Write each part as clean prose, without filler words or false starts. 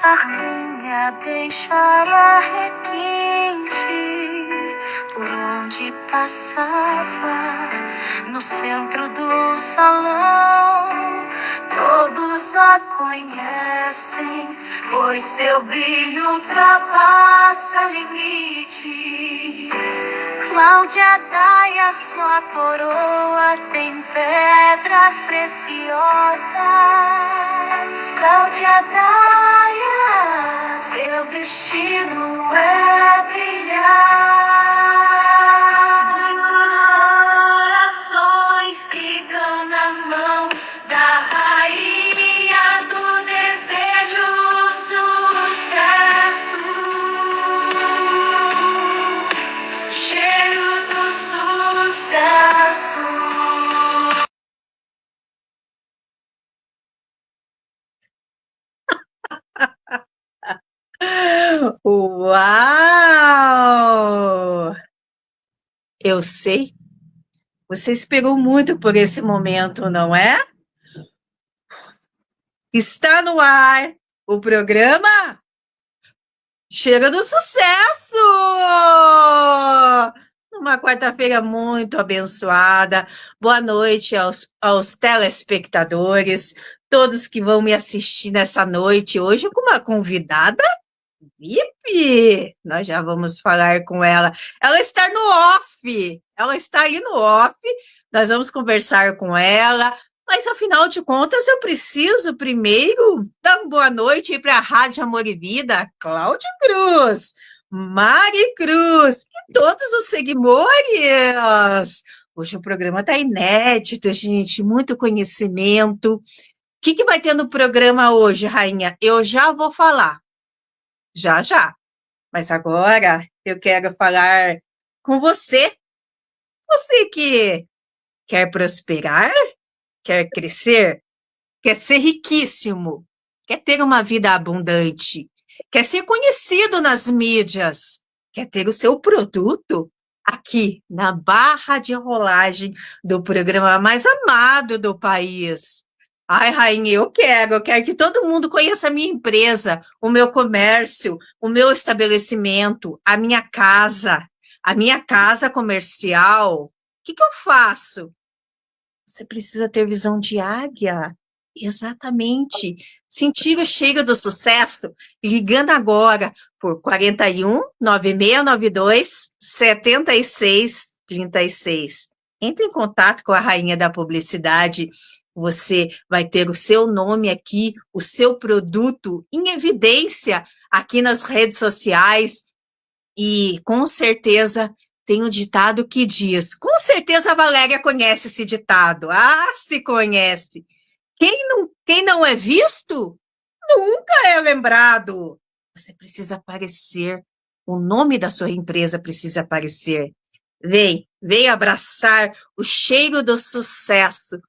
A rainha deixava requinte por onde passava, no centro do salão. Todos a conhecem, pois seu brilho ultrapassa limites. Cláudia Daia, sua coroa tem pedras preciosas. Cláudia Daia, seu destino é brilhar. Muitos corações ficam na mão da rainha do desejo, sucesso. Cheiro do sucesso. Uau! Eu sei. Você esperou muito por esse momento, não é? Está no ar o programa Chega do Sucesso! Uma quarta-feira muito abençoada. Boa noite aos telespectadores, todos que vão me assistir nessa noite hoje com uma convidada VIP. Nós já vamos falar com ela. Ela está no off. Ela está aí no off. Nós vamos conversar com ela. Mas, afinal de contas, eu preciso primeiro dar uma boa noite para a Rádio Amor e Vida, Cláudia Cruz, Mari Cruz e todos os seguidores. Hoje o programa está inédito, gente, muito conhecimento. O que vai ter no programa hoje, Rainha? Eu já vou falar. Já, já. Mas agora eu quero falar com você. Você que quer prosperar, quer crescer, quer ser riquíssimo, quer ter uma vida abundante, quer ser conhecido nas mídias, quer ter o seu produto aqui na barra de rolagem do programa mais amado do país. Ai, rainha, eu quero que todo mundo conheça a minha empresa, o meu comércio, o meu estabelecimento, a minha casa comercial. O que eu faço? Você precisa ter visão de águia. Exatamente. Sentir o cheiro do sucesso ligando agora por 41 9692 7636. Entre em contato com a rainha da publicidade. Você vai ter o seu nome aqui, o seu produto em evidência aqui nas redes sociais e com certeza tem um ditado que diz, com certeza a Valéria conhece esse ditado. Ah, se conhece. Quem não é visto, nunca é lembrado. Você precisa aparecer. O nome da sua empresa precisa aparecer. Vem abraçar o cheiro do sucesso.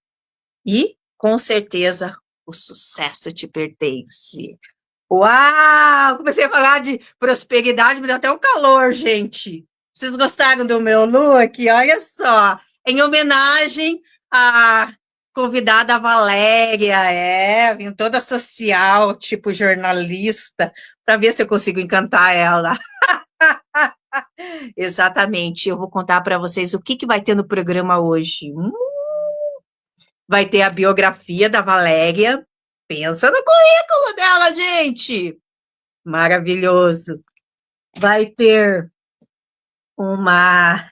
E, com certeza, o sucesso te pertence. Uau! Comecei a falar de prosperidade, me deu até um calor, gente. Vocês gostaram do meu look? Olha só, em homenagem à convidada Valéria, vim toda social, tipo jornalista, para ver se eu consigo encantar ela. Exatamente, eu vou contar para vocês o que vai ter no programa hoje. Vai ter a biografia da Valéria. Pensa no currículo dela, gente! Maravilhoso. Vai ter uma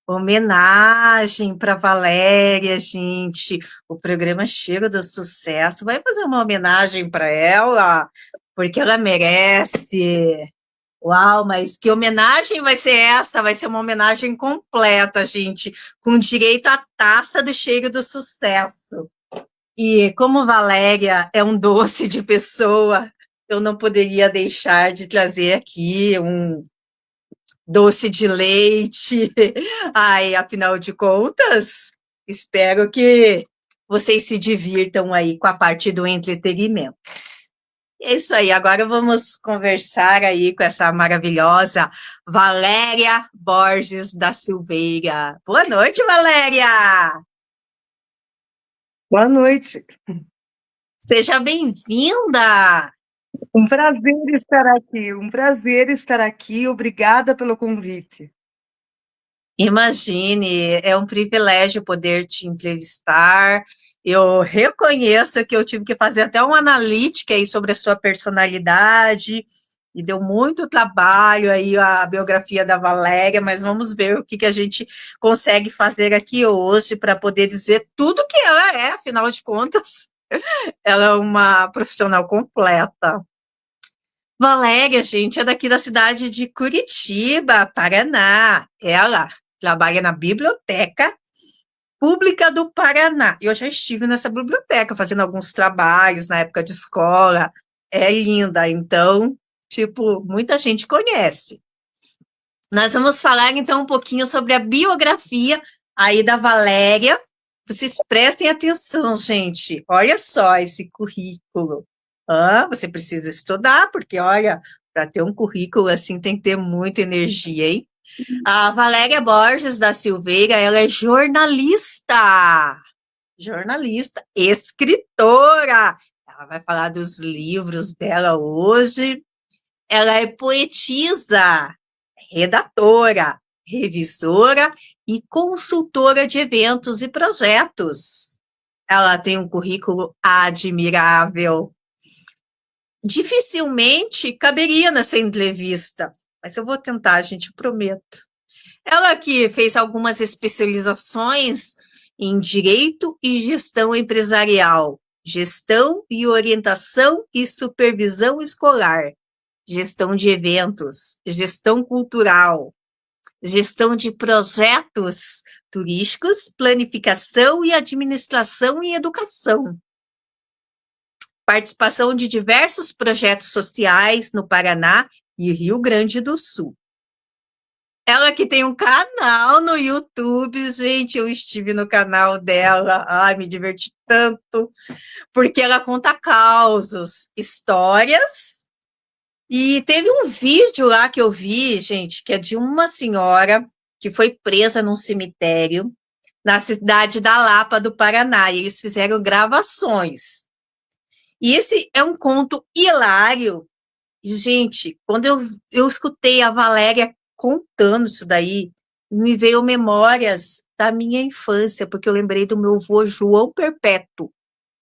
homenagem para Valéria, gente. O programa Chega do Sucesso vai fazer uma homenagem para ela, porque ela merece. Uau, mas que homenagem vai ser essa? Vai ser uma homenagem completa, gente, com direito à taça do Chega do Sucesso. E como Valéria é um doce de pessoa, eu não poderia deixar de trazer aqui um doce de leite. Ai, afinal de contas, espero que vocês se divirtam aí com a parte do entretenimento. É isso aí, agora vamos conversar aí com essa maravilhosa Valéria Borges da Silveira. Boa noite, Valéria! Boa noite. Seja bem-vinda! Um prazer estar aqui, obrigada pelo convite. Imagine, é um privilégio poder te entrevistar. Eu reconheço que eu tive que fazer até uma analítica aí sobre a sua personalidade, e deu muito trabalho aí a biografia da Valéria, mas vamos ver o que que a gente consegue fazer aqui hoje para poder dizer tudo que ela é, afinal de contas, ela é uma profissional completa. Valéria, gente, é daqui da cidade de Curitiba, Paraná. Ela trabalha na Biblioteca Pública do Paraná. Eu já estive nessa biblioteca fazendo alguns trabalhos na época de escola. É linda, então, tipo, muita gente conhece. Nós vamos falar então um pouquinho sobre a biografia aí da Valéria. Vocês prestem atenção, gente. Olha só esse currículo. Você precisa estudar, porque olha, para ter um currículo assim tem que ter muita energia, hein? A Valéria Borges da Silveira, ela é jornalista, escritora. Ela vai falar dos livros dela hoje. Ela é poetisa, redatora, revisora e consultora de eventos e projetos. Ela tem um currículo admirável. Dificilmente caberia nessa entrevista, mas eu vou tentar, gente, prometo. Ela que fez algumas especializações em direito e gestão empresarial, gestão e orientação e supervisão escolar, gestão de eventos, gestão cultural, gestão de projetos turísticos, planificação e administração em educação. Participação de diversos projetos sociais no Paraná e Rio Grande do Sul. Ela que tem um canal no YouTube, gente, eu estive no canal dela, ai, me diverti tanto, porque ela conta causos, histórias, e teve um vídeo lá que eu vi, gente, que é de uma senhora que foi presa num cemitério na cidade da Lapa, do Paraná, e eles fizeram gravações. E esse é um conto hilário. Gente, quando eu escutei a Valéria contando isso daí, me veio memórias da minha infância, porque eu lembrei do meu avô João Perpétuo.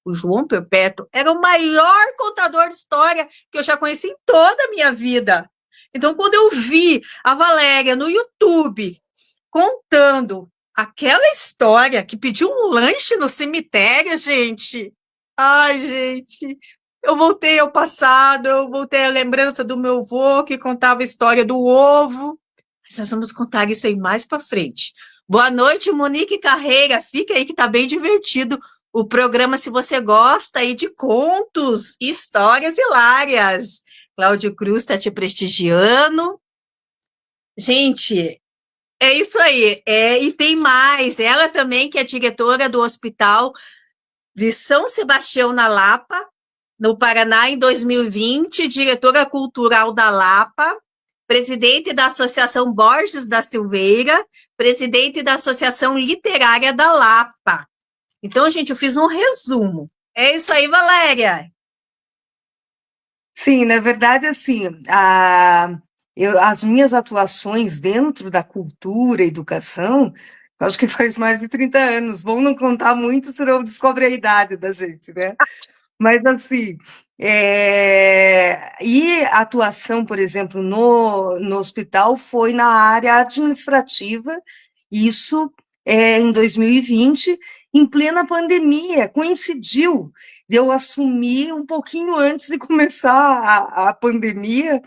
O João Perpétuo era o maior contador de história que eu já conheci em toda a minha vida. Então, quando eu vi a Valéria no YouTube contando aquela história que pediu um lanche no cemitério, gente. Ai, gente. Eu voltei ao passado, eu voltei à lembrança do meu avô que contava a história do ovo. Mas nós vamos contar isso aí mais para frente. Boa noite, Monique Carreira. Fica aí que tá bem divertido o programa, se você gosta aí de contos, histórias hilárias. Cláudio Cruz está te prestigiando. Gente, é isso aí. E tem mais. Ela também, que é diretora do Hospital de São Sebastião na Lapa, no Paraná, em 2020, diretora cultural da Lapa, presidente da Associação Borges da Silveira, presidente da Associação Literária da Lapa. Então, gente, eu fiz um resumo. É isso aí, Valéria. Sim, na verdade, assim, as minhas atuações dentro da cultura e educação, acho que faz mais de 30 anos. Bom não contar muito, senão descobre a idade da gente, né? Mas, assim, e a atuação, por exemplo, no hospital foi na área administrativa, isso em 2020, em plena pandemia, coincidiu de eu assumir um pouquinho antes de começar a pandemia,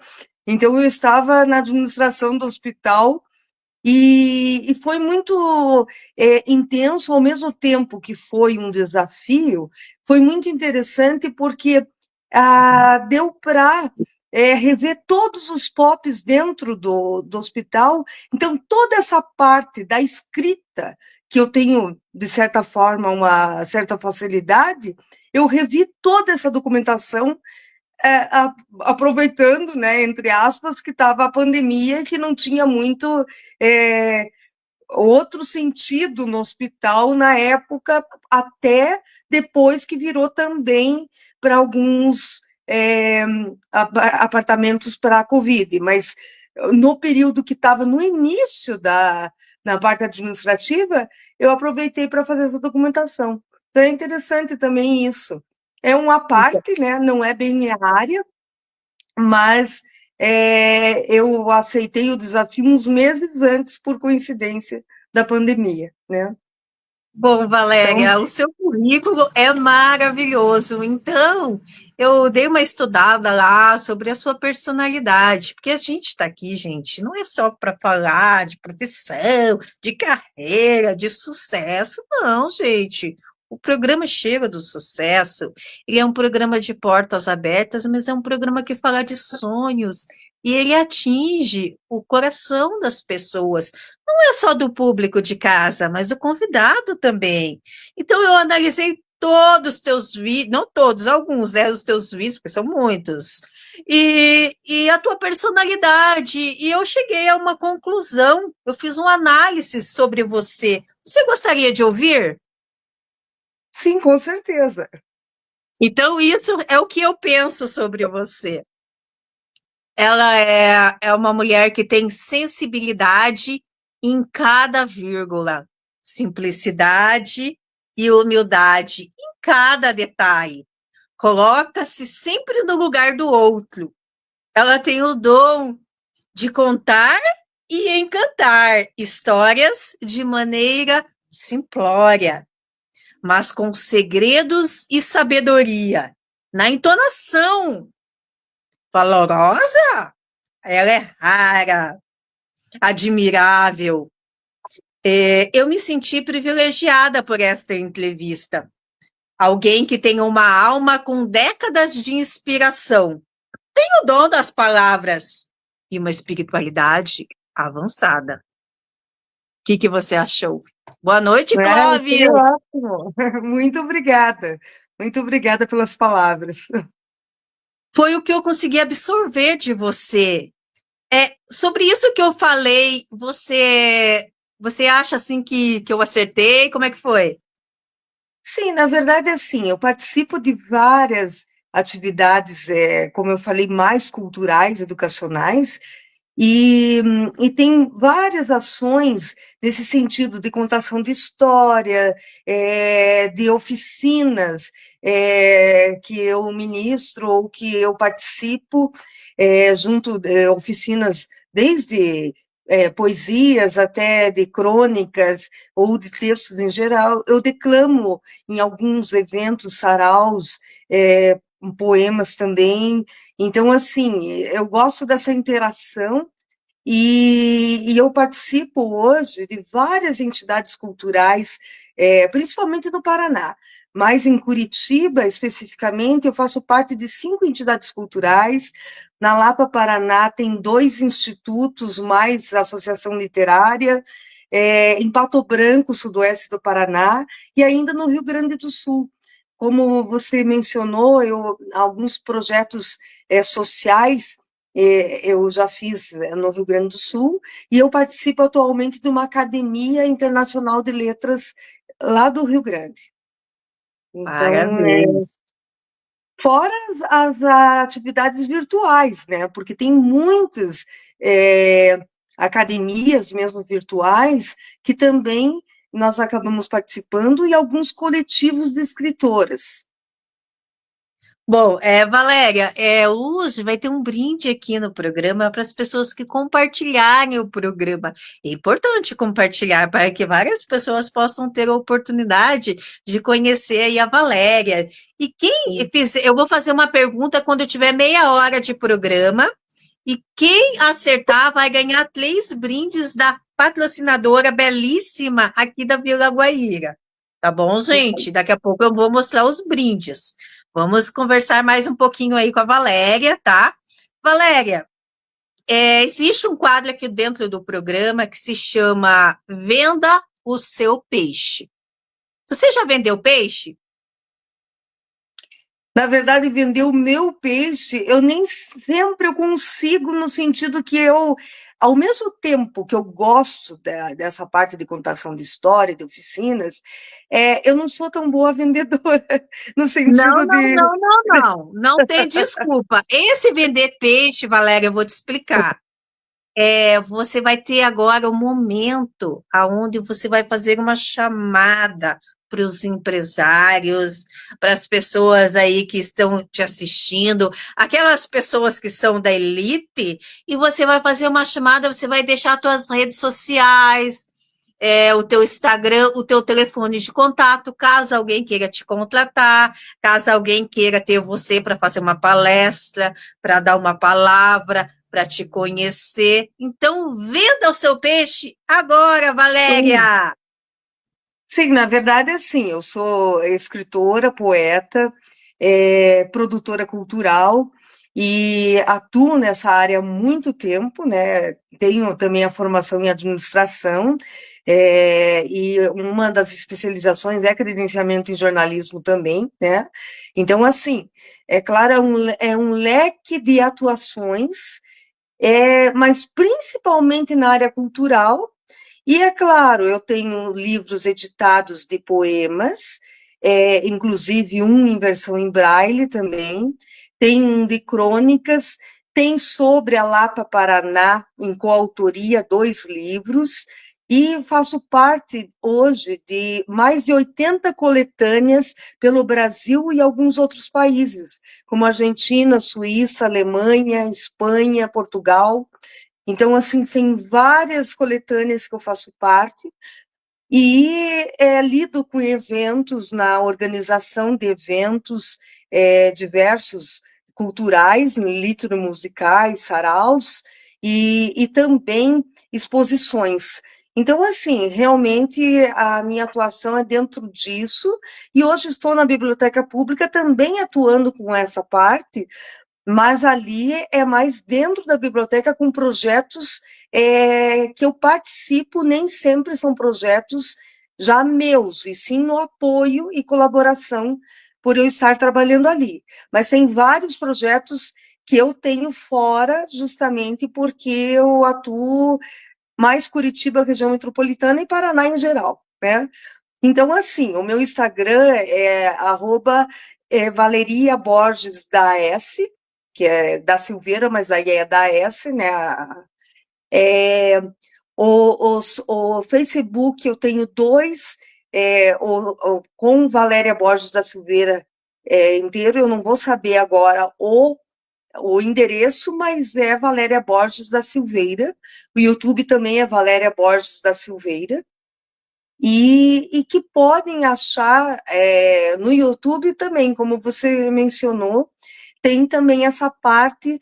então eu estava na administração do hospital e foi muito intenso, ao mesmo tempo que foi um desafio, foi muito interessante porque deu para rever todos os POPs dentro do hospital. Então, toda essa parte da escrita, que eu tenho, de certa forma, uma certa facilidade, eu revi toda essa documentação aproveitando, né, entre aspas, que estava a pandemia, que não tinha muito outro sentido no hospital na época, até depois que virou também para alguns apartamentos para a Covid, mas no período que estava no início na parte administrativa, eu aproveitei para fazer essa documentação. Então, é interessante também isso. É uma parte, né? Não é bem minha área, mas eu aceitei o desafio uns meses antes, por coincidência, da pandemia, né? Bom, Então, Valéria, o seu currículo é maravilhoso. Então, eu dei uma estudada lá sobre a sua personalidade, porque a gente está aqui, gente, não é só para falar de profissão, de carreira, de sucesso, não, gente. O programa Chega do Sucesso, ele é um programa de portas abertas, mas é um programa que fala de sonhos e ele atinge o coração das pessoas não é só do público de casa, mas do convidado também. Então, eu analisei todos os teus vídeos, não todos, alguns, né, os teus vídeos, porque são muitos, e a tua personalidade, e eu cheguei a uma conclusão, eu fiz uma análise sobre você. Você gostaria de ouvir? sim, com certeza. Então, isso é o que eu penso sobre você. Ela é uma mulher que tem sensibilidade em cada vírgula, simplicidade e humildade em cada detalhe. Coloca-se sempre no lugar do outro. Ela tem o dom de contar e encantar histórias de maneira simplória, mas com segredos e sabedoria. Na entonação valorosa, ela é rara, admirável. Eu me senti privilegiada por esta entrevista. Alguém que tem uma alma com décadas de inspiração, tem o dom das palavras e uma espiritualidade avançada. O que você achou? Boa noite, Achei Clóvis! ótimo. Muito obrigada pelas palavras. Foi o que eu consegui absorver de você. Sobre isso que eu falei, você acha assim que eu acertei? Como é que foi? Sim, na verdade, assim, eu participo de várias atividades, como eu falei, mais culturais, educacionais, e tem várias ações nesse sentido de contação de história, de oficinas que eu ministro ou que eu participo, junto de oficinas desde poesias até de crônicas ou de textos em geral. Eu declamo em alguns eventos, saraus, poemas também. Então, assim, eu gosto dessa interação e eu participo hoje de várias entidades culturais, principalmente no Paraná, mas em Curitiba, especificamente, eu faço parte de 5 entidades culturais. Na Lapa, Paraná, tem 2 institutos, mais a Associação Literária, em Pato Branco, sudoeste do Paraná, e ainda no Rio Grande do Sul. Como você mencionou, alguns projetos sociais eu já fiz no Rio Grande do Sul, e eu participo atualmente de uma Academia Internacional de Letras lá do Rio Grande. Então, Parabéns. fora as atividades virtuais, né? Porque tem muitas academias, mesmo virtuais, que também nós acabamos participando, e alguns coletivos de escritoras. Bom, Valéria, hoje vai ter um brinde aqui no programa para as pessoas que compartilharem o programa. É importante compartilhar para que várias pessoas possam ter a oportunidade de conhecer aí a Valéria. E eu vou fazer uma pergunta quando eu tiver meia hora de programa, e quem acertar vai ganhar 3 brindes da patrocinadora belíssima aqui da Vila Guaíra. Tá bom, gente? Daqui a pouco eu vou mostrar os brindes. Vamos conversar mais um pouquinho aí com a Valéria, tá? Valéria, existe um quadro aqui dentro do programa que se chama Venda o Seu Peixe. Você já vendeu peixe? Na verdade, vender o meu peixe, eu nem sempre eu consigo, no sentido que eu, ao mesmo tempo que eu gosto dessa parte de contação de história, de oficinas, eu não sou tão boa vendedora, no Não, sentido não, de. não, não, não. Não tem desculpa. Esse vender peixe, Valéria, eu vou te explicar. Você vai ter agora o momento aonde você vai fazer uma chamada para os empresários, para as pessoas aí que estão te assistindo, aquelas pessoas que são da elite, e você vai fazer uma chamada, você vai deixar as suas redes sociais, o teu Instagram, o teu telefone de contato, caso alguém queira te contratar, caso alguém queira ter você para fazer uma palestra, para dar uma palavra, para te conhecer. Então, venda o seu peixe agora, Valéria! Sim, na verdade, assim, eu sou escritora, poeta, produtora cultural e atuo nessa área há muito tempo, né? Tenho também a formação em administração, e uma das especializações é credenciamento em jornalismo também, né? Então, assim, é claro, é um leque de atuações, mas principalmente na área cultural. E é claro, eu tenho livros editados de poemas, inclusive um em versão em braille também, tem um de crônicas, tem sobre a Lapa Paraná, em coautoria, 2 livros, e faço parte hoje de mais de 80 coletâneas pelo Brasil e alguns outros países, como Argentina, Suíça, Alemanha, Espanha, Portugal. Então, assim, tem várias coletâneas que eu faço parte, e lido com eventos, na organização de eventos diversos, culturais, litro-musicais, saraus, e também exposições. Então, assim, realmente a minha atuação é dentro disso, e hoje estou na Biblioteca Pública também atuando com essa parte, mas ali é mais dentro da biblioteca com projetos que eu participo, nem sempre são projetos já meus, e sim no apoio e colaboração por eu estar trabalhando ali. Mas tem vários projetos que eu tenho fora, justamente porque eu atuo mais Curitiba, região metropolitana, e Paraná em geral, né? Então, assim, o meu Instagram é Valeria Borges da S, que é da Silveira, mas aí é da S, né? É, o Facebook eu tenho 2, com Valéria Borges da Silveira inteiro, eu não vou saber agora o endereço, mas é Valéria Borges da Silveira. O YouTube também é Valéria Borges da Silveira. E que podem achar no YouTube também, como você mencionou, tem também essa parte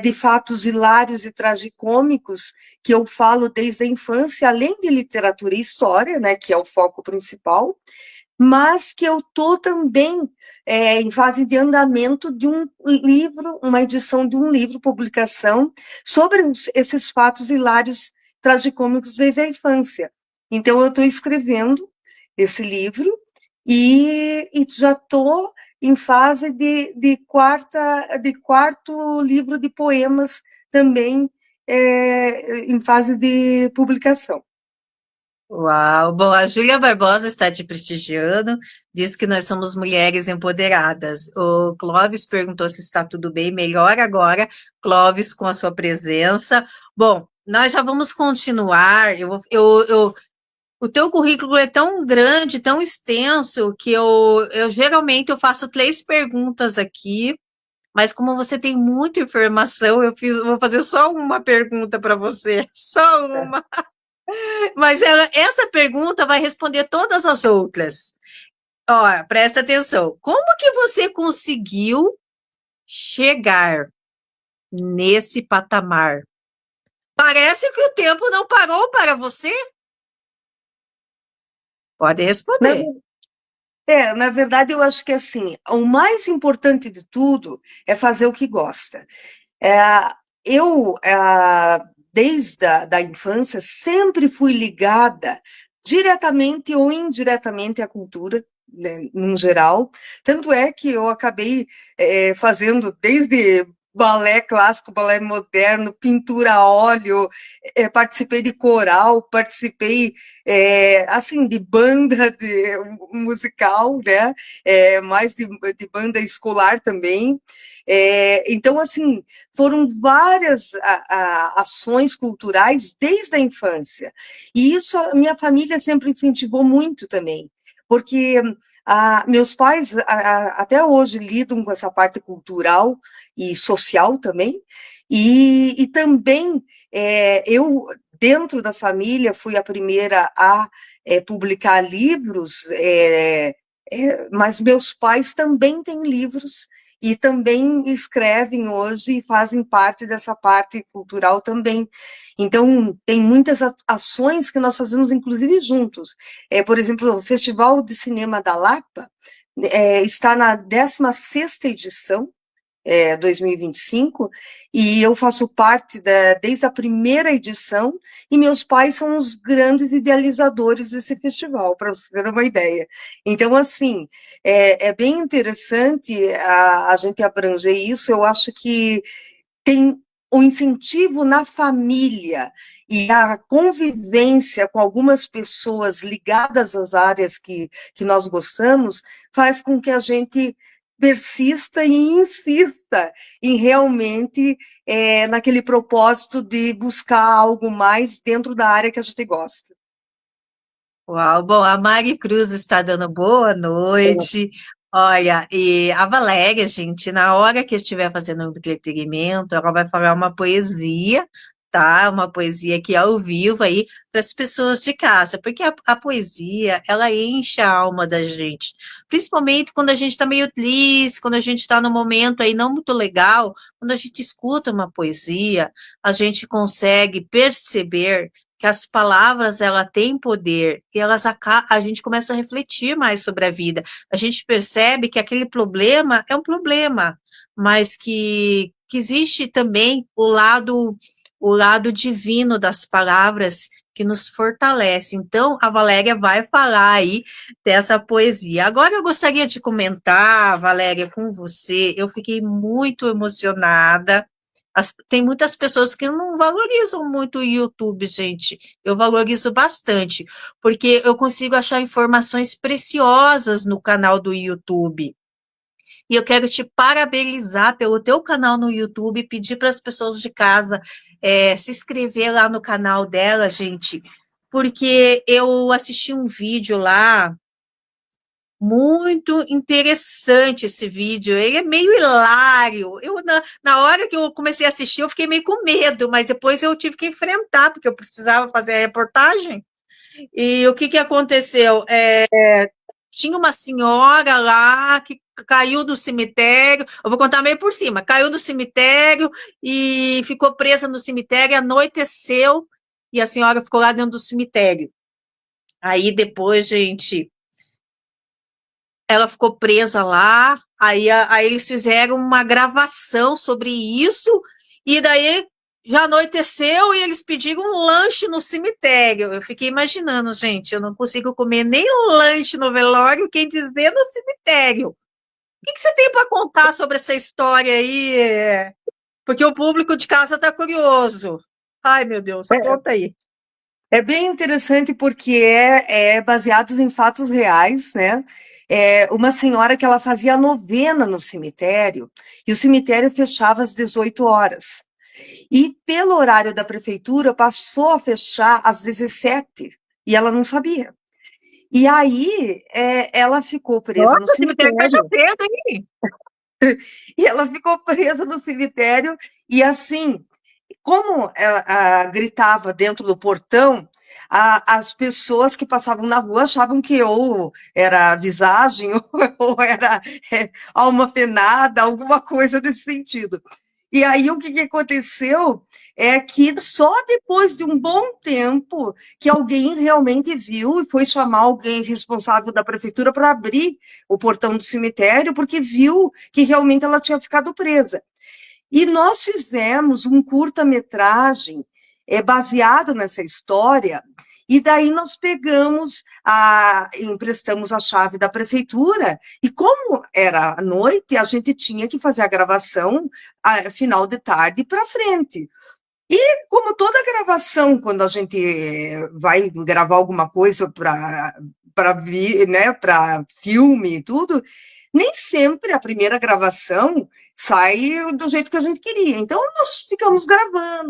de fatos hilários e tragicômicos, que eu falo desde a infância, além de literatura e história, né, que é o foco principal, mas que eu estou também em fase de andamento de um livro, uma edição de um livro, publicação, sobre esses fatos hilários, tragicômicos desde a infância. Então, eu estou escrevendo esse livro e já estou em fase de quarto livro de poemas também, em fase de publicação. Uau! Bom, a Júlia Barbosa está te prestigiando, diz que nós somos mulheres empoderadas. O Clóvis perguntou se está tudo bem, melhor agora, Clóvis, com a sua presença. Bom, nós já vamos continuar. O teu currículo é tão grande, tão extenso, que eu geralmente eu faço 3 perguntas aqui, mas como você tem muita informação, vou fazer só uma pergunta para você, só uma. Mas essa pergunta vai responder todas as outras. Ó, presta atenção. Como que você conseguiu chegar nesse patamar? Parece que o tempo não parou para você? Pode Na, responder. na verdade, eu acho que assim, o mais importante de tudo é fazer o que gosta. É, eu, desde a da infância, sempre fui ligada, diretamente ou indiretamente, à cultura, né, num geral. Tanto é que eu acabei fazendo desde balé clássico, balé moderno, pintura a óleo, participei de coral, participei assim de banda musical, né? Mais de banda escolar também. Então, assim, foram várias ações culturais desde a infância. E isso a minha família sempre incentivou muito também, porque meus pais até hoje lidam com essa parte cultural e social também, e também eu, dentro da família, fui a primeira a publicar livros, mas meus pais também têm livros e também escrevem hoje e fazem parte dessa parte cultural também. Então, tem muitas ações que nós fazemos, inclusive, juntos. Por exemplo, o Festival de Cinema da Lapa está na 16ª edição, 2025, e eu faço parte desde a primeira edição, e meus pais são os grandes idealizadores desse festival, para você ter uma ideia. Então, assim, é bem interessante a gente abranger isso. Eu acho que tem o incentivo na família e a convivência com algumas pessoas ligadas às áreas que nós gostamos, faz com que a gente persista e insista em realmente naquele propósito de buscar algo mais dentro da área que a gente gosta. Uau, bom, a Mari Cruz está dando boa noite. Olha, e a Valéria, gente, na hora que estiver fazendo o entretenimento, ela vai falar uma poesia, tá? Uma poesia aqui ao vivo aí para as pessoas de casa, porque a poesia, ela enche a alma da gente, principalmente quando a gente está meio triste, quando a gente está num momento aí não muito legal, quando a gente escuta uma poesia, a gente consegue perceber que as palavras ela têm poder e a gente começa a refletir mais sobre a vida. A gente percebe que aquele problema é um problema, mas que existe também o lado divino das palavras que nos fortalece. Então, a Valéria vai falar aí dessa poesia. Agora, eu gostaria de comentar, Valéria, com você. Eu fiquei muito emocionada. Tem muitas pessoas que não valorizam muito o YouTube, gente. Eu valorizo bastante, porque eu consigo achar informações preciosas no canal do YouTube. E eu quero te parabenizar pelo teu canal no YouTube, pedir para as pessoas de casa se inscrever lá no canal dela, gente, porque eu assisti um vídeo lá muito interessante esse vídeo, ele é meio hilário. Na hora que eu comecei a assistir, eu fiquei meio com medo, mas depois eu tive que enfrentar, porque eu precisava fazer a reportagem. E o que aconteceu? Tinha uma senhora lá que caiu do cemitério, eu vou contar meio por cima, caiu do cemitério e ficou presa no cemitério, anoiteceu, e a senhora ficou lá dentro do cemitério. Aí depois, gente, ela ficou presa lá, aí eles fizeram uma gravação sobre isso, e daí já anoiteceu e eles pediram um lanche no cemitério. Eu fiquei imaginando, gente, eu não consigo comer nem lanche no velório, quem dizer no cemitério. O que você tem para contar sobre essa história aí? Porque o público de casa está curioso. Ai, meu Deus, conta aí. É bem interessante porque é baseado em fatos reais, né? Uma senhora que ela fazia novena no cemitério, e o cemitério fechava às 18 horas. E pelo horário da prefeitura passou a fechar às 17, e ela não sabia. E aí ela ficou presa Nossa, no o cemitério fecha cemitério, cedo, hein? e ela ficou presa no cemitério, e assim, como ela gritava dentro do portão, as pessoas que passavam na rua achavam que ou era visagem ou era alma penada, alguma coisa desse sentido. E aí o que aconteceu é que só depois de um bom tempo que alguém realmente viu e foi chamar alguém responsável da prefeitura para abrir o portão do cemitério, porque viu que realmente ela tinha ficado presa. E nós fizemos um curta-metragem baseado nessa história, E daí nós emprestamos a chave da prefeitura, e como era à noite, a gente tinha que fazer a gravação final de tarde para frente. E como toda gravação, quando a gente vai gravar alguma coisa né, para filme e tudo, nem sempre a primeira gravação sai do jeito que a gente queria. Então, nós ficamos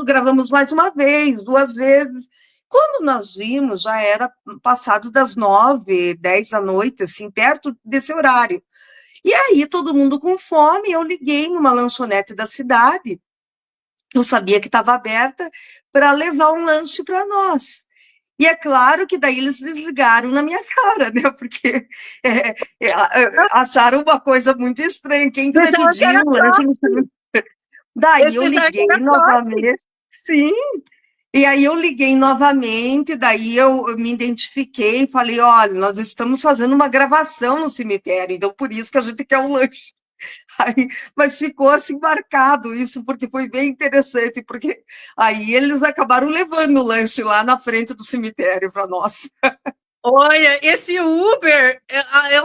gravamos mais uma vez, duas vezes. Quando nós vimos, já era passado das 9, 10 da noite, assim, perto desse horário. E aí, todo mundo com fome, eu liguei numa lanchonete da cidade, eu sabia que estava aberta, para levar um lanche para nós. E é claro que daí eles desligaram na minha cara, né? Porque acharam uma coisa muito estranha. Quem que vai Pensava que pedir era um lanche no cemitério? Daí Eles eu pensaram que liguei era sorte. novamente. Sim. E aí eu liguei novamente, daí eu me identifiquei e falei, olha, nós estamos fazendo uma gravação no cemitério, então por isso que a gente quer um lanche. Aí, mas ficou assim marcado isso, porque foi bem interessante, porque aí eles acabaram levando o lanche lá na frente do cemitério para nós. Olha, esse Uber,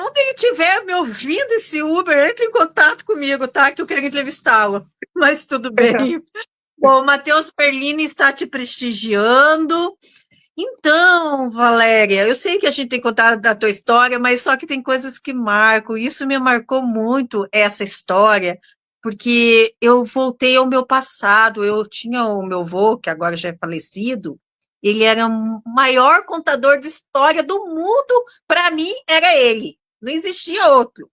onde ele estiver me ouvindo, esse Uber, entre em contato comigo, tá? Que eu quero entrevistá-lo. Mas tudo bem. Bom, o Matheus Perlini está te prestigiando. Então, Valéria, eu sei que a gente tem contado da tua história, mas só que tem coisas que marcam. Isso me marcou muito, essa história, porque eu voltei ao meu passado. Eu tinha o meu avô, que agora já é falecido, ele era o maior contador de história do mundo. Para mim, era ele, não existia outro.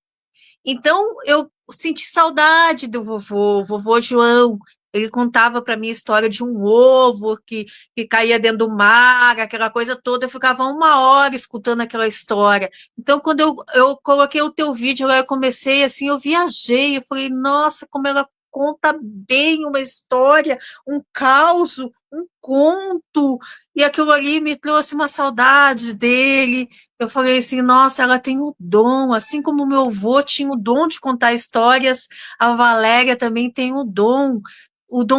Então, eu senti saudade do vovô João. Ele contava para mim a história de um ovo que caía dentro do mar, aquela coisa toda. Eu ficava uma hora escutando aquela história. Então, quando eu coloquei o teu vídeo, eu comecei assim, eu viajei, eu falei, nossa, como ela conta bem uma história, um caos, um conto, e aquilo ali me trouxe uma saudade dele. Eu falei assim, nossa, ela tem o dom, assim como meu avô tinha o dom de contar histórias, a Valéria também tem o dom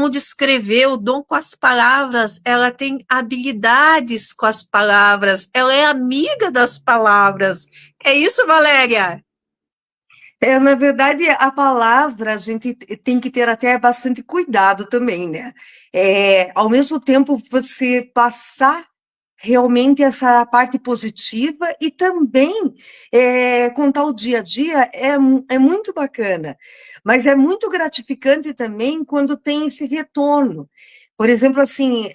de escrever, o dom com as palavras, ela tem habilidades com as palavras, ela é amiga das palavras. É isso, Valéria? Na verdade, a palavra a gente tem que ter até bastante cuidado também, né? Ao mesmo tempo, você passar realmente essa parte positiva e também contar o dia a dia é muito bacana, mas é muito gratificante também quando tem esse retorno. Por exemplo, assim,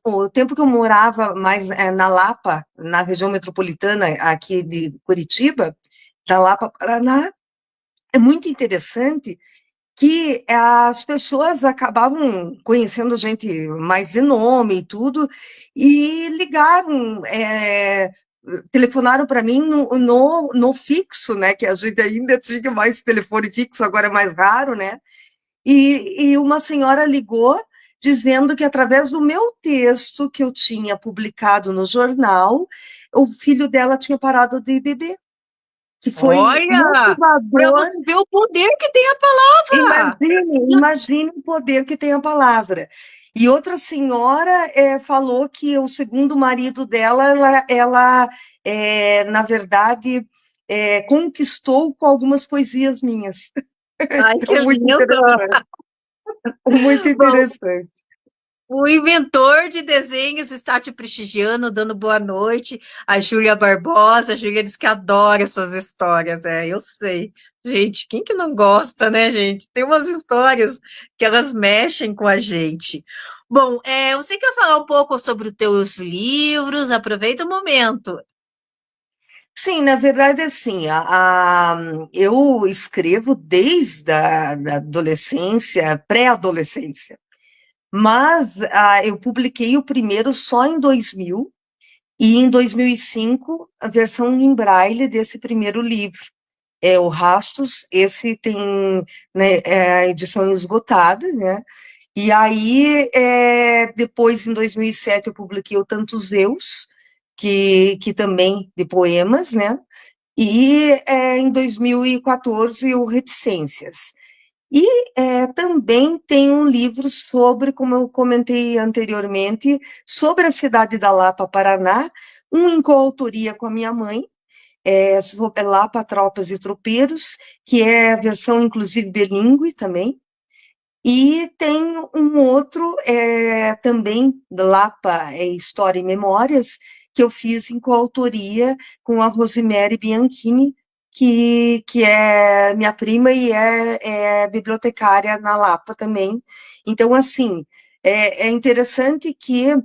o tempo que eu morava mais na Lapa, na região metropolitana aqui de Curitiba, da Lapa, Paraná, é muito interessante que as pessoas acabavam conhecendo a gente mais de nome e tudo, e ligaram, telefonaram para mim no fixo, né? Que a gente ainda tinha mais telefone fixo, agora é mais raro, né? E uma senhora ligou dizendo que através do meu texto que eu tinha publicado no jornal, o filho dela tinha parado de beber, que foi Olha, para motivador. você ver o poder que tem a palavra. Imagine o poder que tem a palavra. E outra senhora falou que o segundo marido dela, na verdade, conquistou com algumas poesias minhas. Ai, que Então, muito lindo! interessante. Muito Bom, interessante. o inventor de desenhos está te prestigiando, dando boa noite. A Júlia Barbosa, a Júlia diz que adora essas histórias. Eu sei. Gente, quem que não gosta, né, gente? Tem umas histórias que elas mexem com a gente. Bom, você quer falar um pouco sobre os teus livros? Aproveita o momento. Sim, na verdade, assim, eu escrevo desde a da adolescência, pré-adolescência, mas eu publiquei o primeiro só em 2000, e em 2005, a versão em braille desse primeiro livro. É o Rastos, esse tem, né, a edição esgotada, né? E aí, depois, em 2007, eu publiquei o Tantos Eus, que também de poemas, né? E em 2014, o Reticências. E também tem um livro sobre, como eu comentei anteriormente, sobre a cidade da Lapa, Paraná, um em coautoria com a minha mãe, sobre Lapa, Tropas e Tropeiros, que é a versão, inclusive, bilíngue também. E tem um outro, também, Lapa, História e Memórias, que eu fiz em coautoria com a Rosemary Bianchini, que é minha prima e é bibliotecária na Lapa também. Então, assim, é interessante que...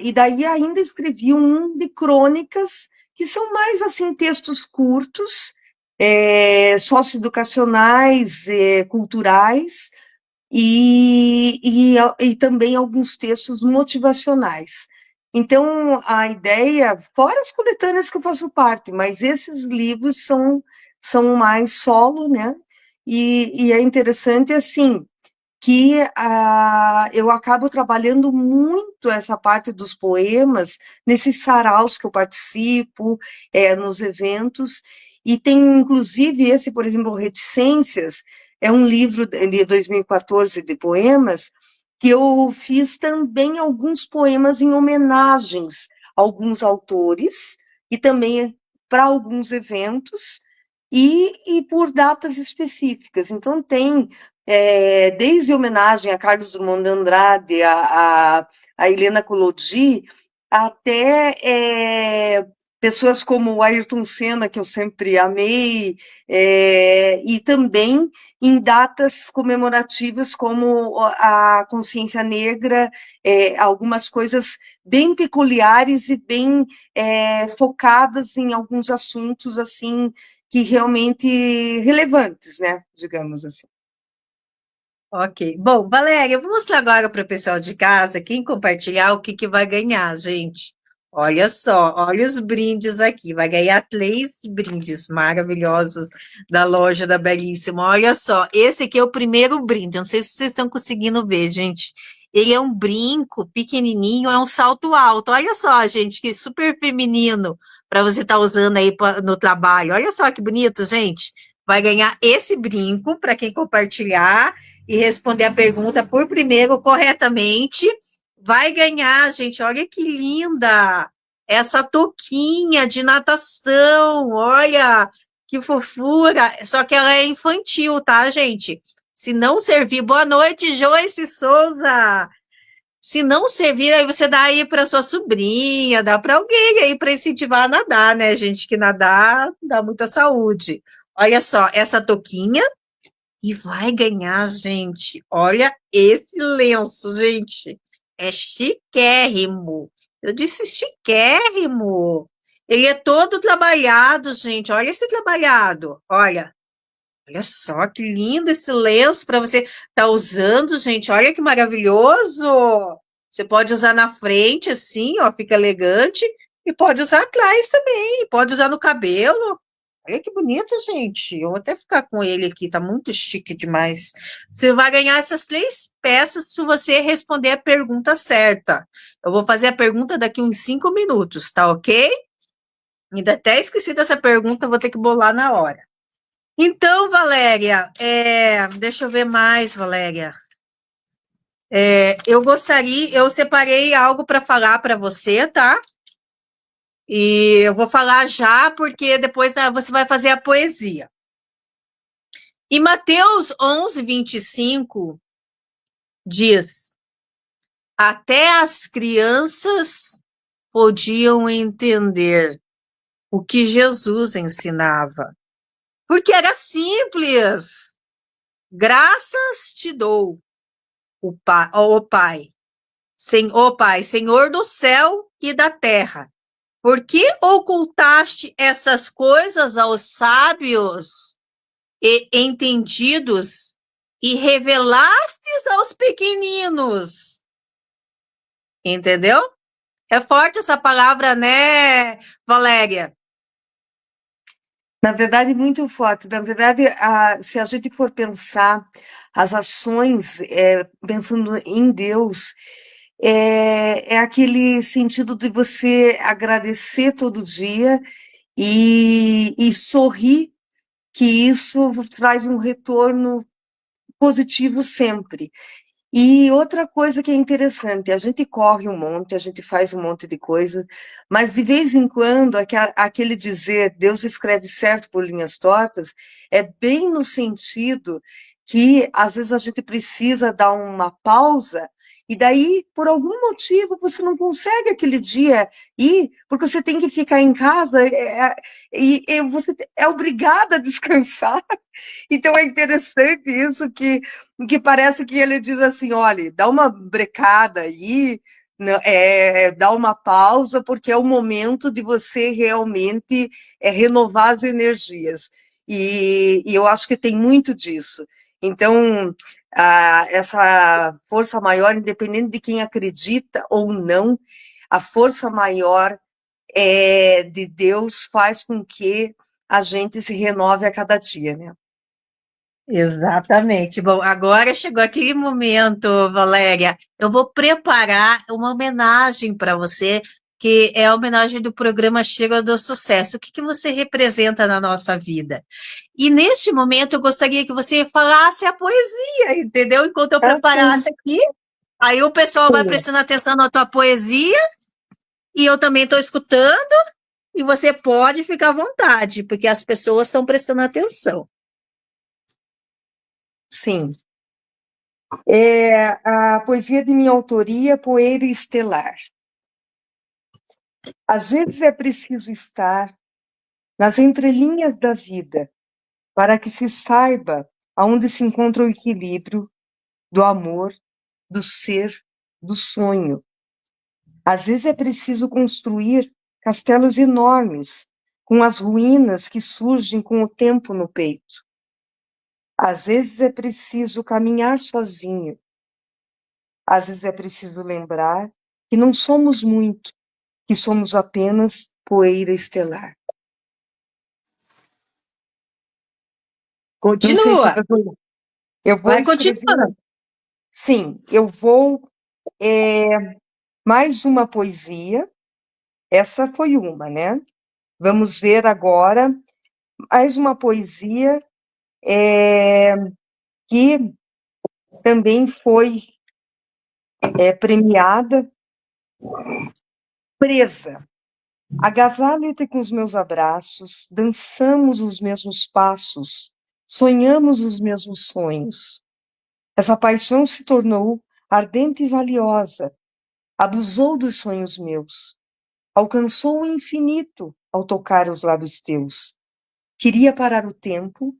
e daí ainda escrevi um de crônicas, que são mais, assim, textos curtos, socioeducacionais, culturais, e também alguns textos motivacionais. Então, a ideia, fora as coletâneas que eu faço parte, mas esses livros são mais solo, né? E é interessante, assim, que eu acabo trabalhando muito essa parte dos poemas nesses saraus que eu participo, nos eventos, e tem inclusive esse, por exemplo, Reticências, é um livro de 2014 de poemas, que eu fiz também alguns poemas em homenagens a alguns autores, e também para alguns eventos, e por datas específicas. Então, tem desde homenagem a Carlos Drummond de Andrade, a Helena Collodi, até pessoas como o Ayrton Senna, que eu sempre amei, e também em datas comemorativas como a Consciência Negra, algumas coisas bem peculiares e bem focadas em alguns assuntos assim que realmente relevantes, né, digamos assim. Ok. Bom, Valéria, eu vou mostrar agora para o pessoal de casa, quem compartilhar, o que que vai ganhar, gente. Olha só, olha os brindes aqui. Vai ganhar 3 brindes maravilhosos da loja da Belíssima. Olha só, esse aqui é o primeiro brinde. Não sei se vocês estão conseguindo ver, gente. Ele é um brinco pequenininho, é um salto alto. Olha só, gente, que super feminino para você estar usando aí no trabalho. Olha só que bonito, gente. Vai ganhar esse brinco para quem compartilhar e responder a pergunta por primeiro corretamente, vai ganhar, gente. Olha que linda! Essa touquinha de natação, olha que fofura. Só que ela é infantil, tá, gente? Se não servir, boa noite, Joyce Souza. Se não servir, aí você dá aí para sua sobrinha, dá para alguém aí para incentivar a nadar, né, gente? Que nadar dá muita saúde. Olha só, essa touquinha e vai ganhar, gente. Olha esse lenço, gente. É chiquérrimo. Eu disse chiquérrimo. Ele é todo trabalhado, gente. Olha esse trabalhado. Olha só que lindo esse lenço para você estar usando, gente. Olha que maravilhoso. Você pode usar na frente, assim, ó, fica elegante. E pode usar atrás também. Pode usar no cabelo. Olha que bonito, gente. Eu vou até ficar com ele aqui, tá muito chique demais. Você vai ganhar essas 3 peças se você responder a pergunta certa. Eu vou fazer a pergunta daqui uns 5 minutos, tá ok? Ainda até esqueci dessa pergunta, vou ter que bolar na hora. Então, Valéria, deixa eu ver mais, Valéria. Eu separei algo para falar para você, tá? E eu vou falar já, porque depois você vai fazer a poesia. E Mateus 11, 25 diz: até as crianças podiam entender o que Jesus ensinava, porque era simples. Graças te dou, ó Pai, ó Pai, Senhor do céu e da terra, por que ocultaste essas coisas aos sábios e entendidos e revelastes aos pequeninos. Entendeu? É forte essa palavra, né, Valéria? Na verdade, muito forte. Na verdade, se a gente for pensar as ações, pensando em Deus, é aquele sentido de você agradecer todo dia e sorrir, que isso traz um retorno positivo sempre. E outra coisa que é interessante, a gente corre um monte, a gente faz um monte de coisa, mas de vez em quando aquele dizer Deus escreve certo por linhas tortas é bem no sentido que às vezes a gente precisa dar uma pausa e daí, por algum motivo, você não consegue aquele dia ir, porque você tem que ficar em casa e você é obrigada a descansar. Então é interessante isso que parece que ele diz assim, olha, dá uma brecada aí, né, dá uma pausa, porque é o momento de você realmente renovar as energias. E eu acho que tem muito disso. Então, essa força maior, independente de quem acredita ou não, a força maior de Deus faz com que a gente se renove a cada dia, né? Exatamente. Bom, agora chegou aquele momento, Valéria. Eu vou preparar uma homenagem para você, que é a homenagem do programa Chega do Sucesso. O que que você representa na nossa vida? E neste momento eu gostaria que você falasse a poesia, entendeu? Enquanto eu Ah, preparasse aqui, aí o pessoal vai sim. prestando atenção na tua poesia e eu também estou escutando e você pode ficar à vontade, porque as pessoas estão prestando atenção. Sim. É a poesia de minha autoria, Poeira Estelar. Às vezes é preciso estar nas entrelinhas da vida para que se saiba aonde se encontra o equilíbrio do amor, do ser, do sonho. Às vezes é preciso construir castelos enormes com as ruínas que surgem com o tempo no peito. Às vezes é preciso caminhar sozinho. Às vezes é preciso lembrar que não somos muito, que somos apenas poeira estelar. Não sei se Continua, eu vou vai escrever. continuando. Sim, eu vou. Mais uma poesia. Essa foi uma, né? Vamos ver agora mais uma poesia que também foi premiada, Presa. Agasalha-te com os meus abraços, dançamos os mesmos passos, sonhamos os mesmos sonhos. Essa paixão se tornou ardente e valiosa, abusou dos sonhos meus, alcançou o infinito ao tocar os lábios teus. Queria parar o tempo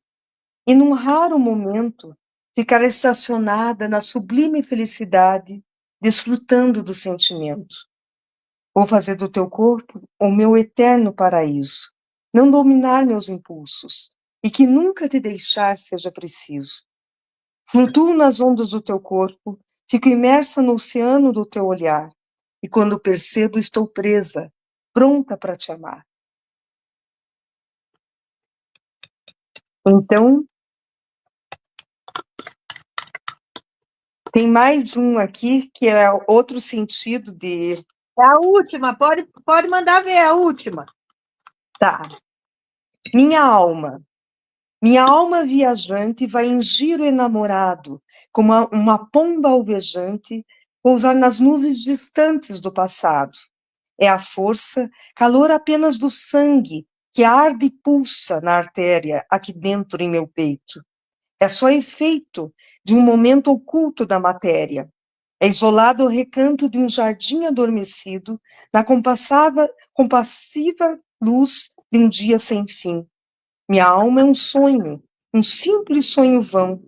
e, num raro momento, ficar estacionada na sublime felicidade, desfrutando do sentimento. Vou fazer do teu corpo o meu eterno paraíso, não dominar meus impulsos, e que nunca te deixar seja preciso. Flutuo nas ondas do teu corpo, fico imersa no oceano do teu olhar, e quando percebo estou presa, pronta para te amar. Então, tem mais um aqui que é outro sentido de... É a última, pode mandar ver a última. Tá. Minha alma viajante vai em giro enamorado, como uma pomba alvejante, pousar nas nuvens distantes do passado. É a força, calor apenas do sangue, que arde e pulsa na artéria aqui dentro em meu peito. É só efeito de um momento oculto da matéria. É isolado o recanto de um jardim adormecido, na compassiva luz de um dia sem fim. Minha alma é um simples sonho vão,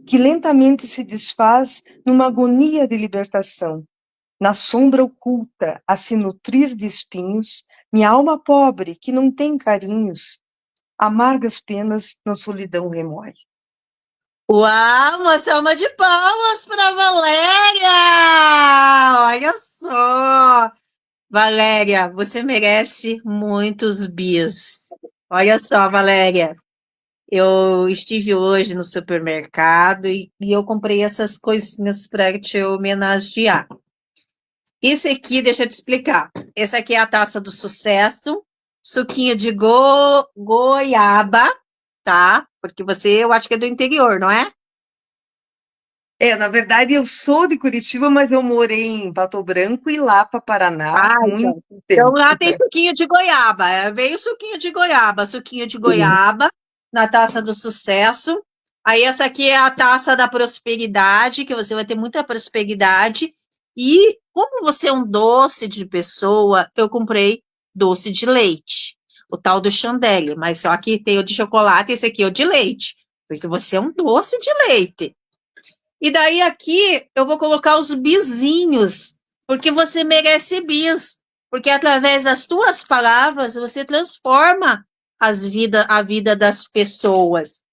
que lentamente se desfaz numa agonia de libertação. Na sombra oculta, a se nutrir de espinhos, minha alma pobre, que não tem carinhos, amargas penas na solidão remói. Uau, uma salva de palmas para Valéria! Olha só! Valéria, você merece muitos bis. Olha só, Valéria, eu estive hoje no supermercado e eu comprei essas coisinhas para te homenagear. Esse aqui, deixa eu te explicar. Esse aqui é a taça do sucesso, suquinho de goiaba, tá? Porque você, eu acho que é do interior, não é? Na verdade, eu sou de Curitiba, mas eu morei em Pato Branco e Lapa, Paraná, Ah, muito então. Então tempo. lá tem suquinho de goiaba. Veio suquinho de Sim. goiaba na taça do sucesso. Aí essa aqui é a taça da prosperidade, que você vai ter muita prosperidade. E como você é um doce de pessoa, eu comprei doce de leite, o tal do Chandelle, mas só que tem o de chocolate, esse aqui é o de leite, porque você é um doce de leite. E daí aqui eu vou colocar os bizinhos, porque você merece bis, porque através das tuas palavras você transforma a vida das pessoas.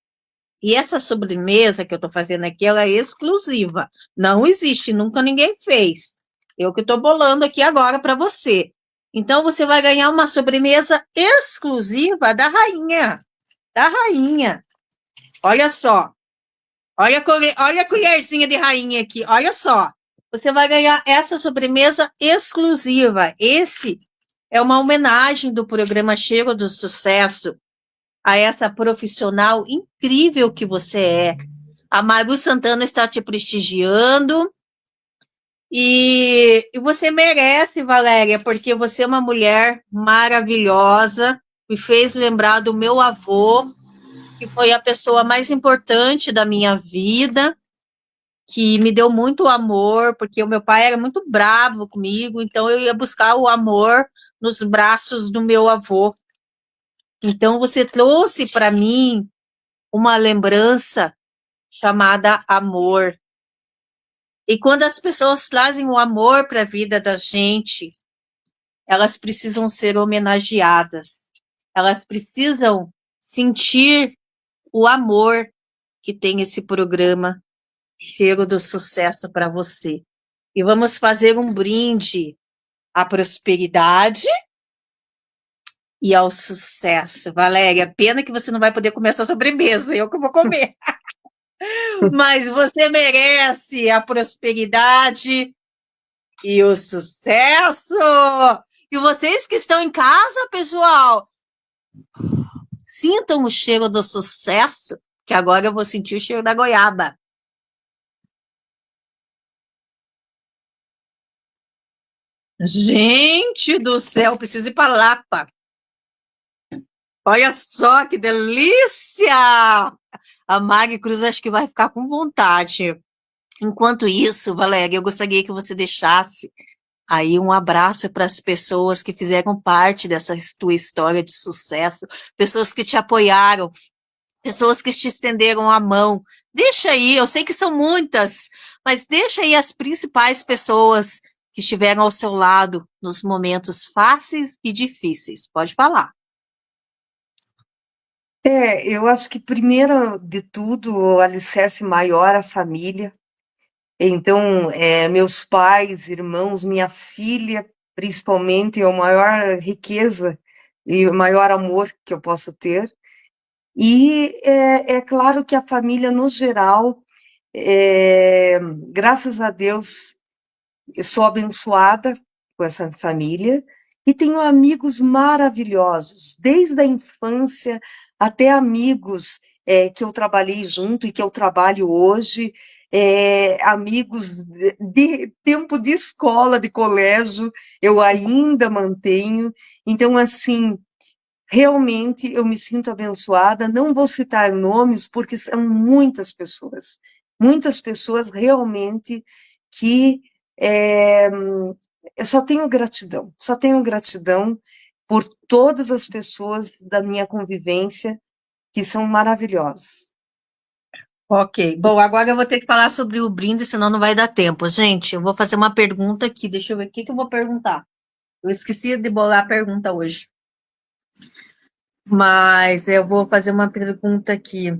E essa sobremesa que eu estou fazendo aqui, ela é exclusiva. Não existe, nunca ninguém fez. Eu que estou bolando aqui agora para você. Então você vai ganhar uma sobremesa exclusiva da rainha. Da rainha. Olha só. Olha a colherzinha de rainha aqui, olha só. Você vai ganhar essa sobremesa exclusiva. Esse é uma homenagem do programa Cheiro do Sucesso a essa profissional incrível que você é. A Maru Santana está te prestigiando e você merece, Valéria, porque você é uma mulher maravilhosa, me fez lembrar do meu avô, que foi a pessoa mais importante da minha vida, que me deu muito amor, porque o meu pai era muito bravo comigo, então eu ia buscar o amor nos braços do meu avô. Então você trouxe para mim uma lembrança chamada amor. E quando as pessoas trazem o amor para a vida da gente, elas precisam ser homenageadas. Elas precisam sentir o amor que tem esse programa Cheiro do Sucesso para você. E vamos fazer um brinde à prosperidade e ao sucesso. Valéria, pena que você não vai poder comer essa sobremesa, eu que vou comer. Mas você merece a prosperidade e o sucesso. E vocês que estão em casa, pessoal, sintam o cheiro do sucesso, que agora eu vou sentir o cheiro da goiaba. Gente do céu, preciso ir para Lapa. Olha só que delícia! A Mari Cruz acho que vai ficar com vontade. Enquanto isso, Valéria, eu gostaria que você deixasse aí um abraço para as pessoas que fizeram parte dessa tua história de sucesso, pessoas que te apoiaram, pessoas que te estenderam a mão. Deixa aí, eu sei que são muitas, mas deixa aí as principais pessoas que estiveram ao seu lado nos momentos fáceis e difíceis. Pode falar. Eu acho que primeiro de tudo, o alicerce maior, a família. Então, meus pais, irmãos, minha filha, principalmente, é a maior riqueza e o maior amor que eu posso ter. E é claro que a família, no geral, é, graças a Deus, eu sou abençoada com essa família e tenho amigos maravilhosos, desde a infância até amigos que eu trabalhei junto e que eu trabalho hoje, amigos de tempo de escola, de colégio, eu ainda mantenho. Então, assim, realmente eu me sinto abençoada. Não vou citar nomes, porque são muitas pessoas realmente que é, eu só tenho gratidão por todas as pessoas da minha convivência que são maravilhosas. Ok. Bom, agora eu vou ter que falar sobre o brinde, senão não vai dar tempo. Gente, eu vou fazer uma pergunta aqui. Deixa eu ver o que eu vou perguntar. Eu esqueci de bolar a pergunta hoje. Mas eu vou fazer uma pergunta aqui.